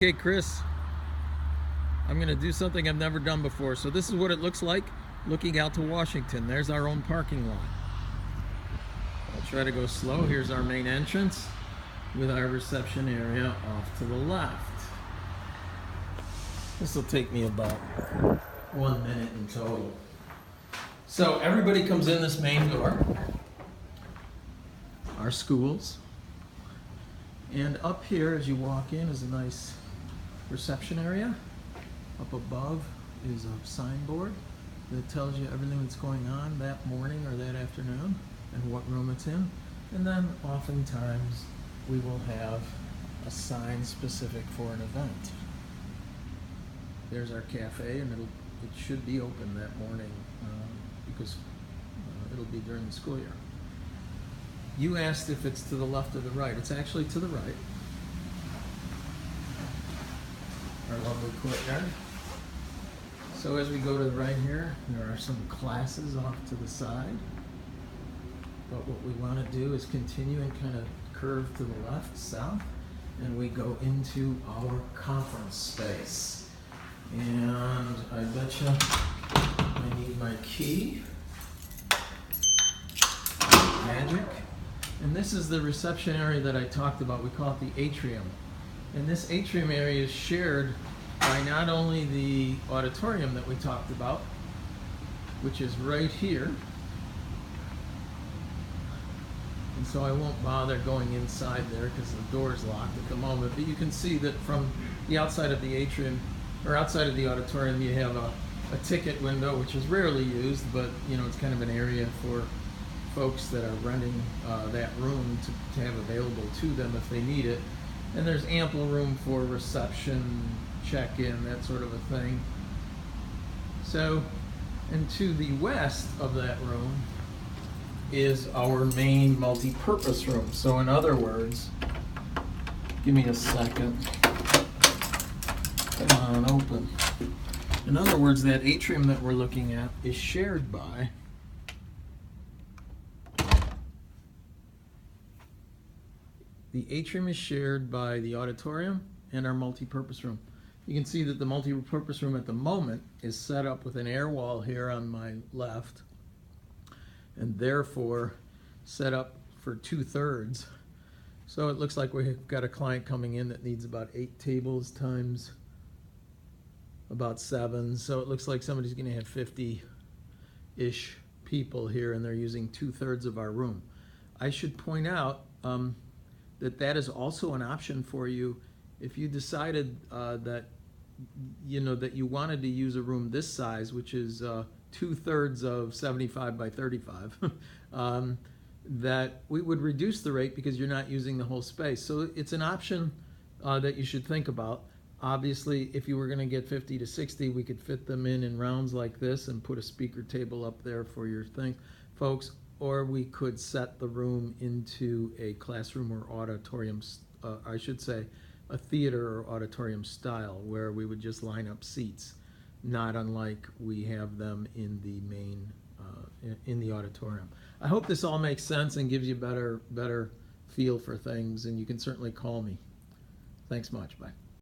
Okay, Chris, I'm going to do something I've never done before. So this is what it looks like looking out to Washington. There's our own parking lot. I'll try to go slow. Here's our main entrance with our reception area off to the left. This will take me about 1 minute in total. So everybody comes in this main door, our schools, and up here as you walk in is a nice reception area. Up above is a signboard that tells you everything that's going on that morning or that afternoon and what room it's in. And then oftentimes we will have a sign specific for an event. There's our cafe, and it should be open that morning because it'll be during the school year. You asked if it's to the left or the right. It's actually to the right. Our lovely courtyard. So as we go to the right here, there are some classes off to the side. But what we want to do is continue and kind of curve to the left, south, and we go into our conference space. And I betcha I need my key. Magic. And this is the reception area that I talked about. We call it the Atrium. And this Atrium area is shared by not only the auditorium that we talked about, which is right here. And so I won't bother going inside there because the door is locked at the moment. But you can see that from the outside of the atrium, or outside of the auditorium, you have a ticket window, which is rarely used, but you know, it's kind of an area for folks that are renting that room to have available to them if they need it. And there's ample room for reception, check-in, that sort of a thing. So, and to the west of that room is our main multi-purpose room. So in other words, give me a second. Come on, open. In other words, that atrium that we're looking at is shared by the auditorium and our multi-purpose room. You can see that the multi-purpose room at the moment is set up with an air wall here on my left, and therefore set up for 2/3. So it looks like we've got a client coming in that needs about 8 tables times about 7. So it looks like somebody's going to have 50-ish people here, and they're using 2/3 of our room. I should point out that is also an option for you if you decided that you wanted to use a room this size, which is 2/3 of 75 by 35. That we would reduce the rate because you're not using the whole space. So it's an option that you should think about. Obviously, if you were going to get 50 to 60, we could fit them in rounds like this and put a speaker table up there for your thing, folks. Or we could set the room into a classroom or auditorium, I should say, a theater or auditorium style, where we would just line up seats, not unlike we have them in the main, in the auditorium. I hope this all makes sense and gives you better feel for things, and you can certainly call me. Thanks much. Bye.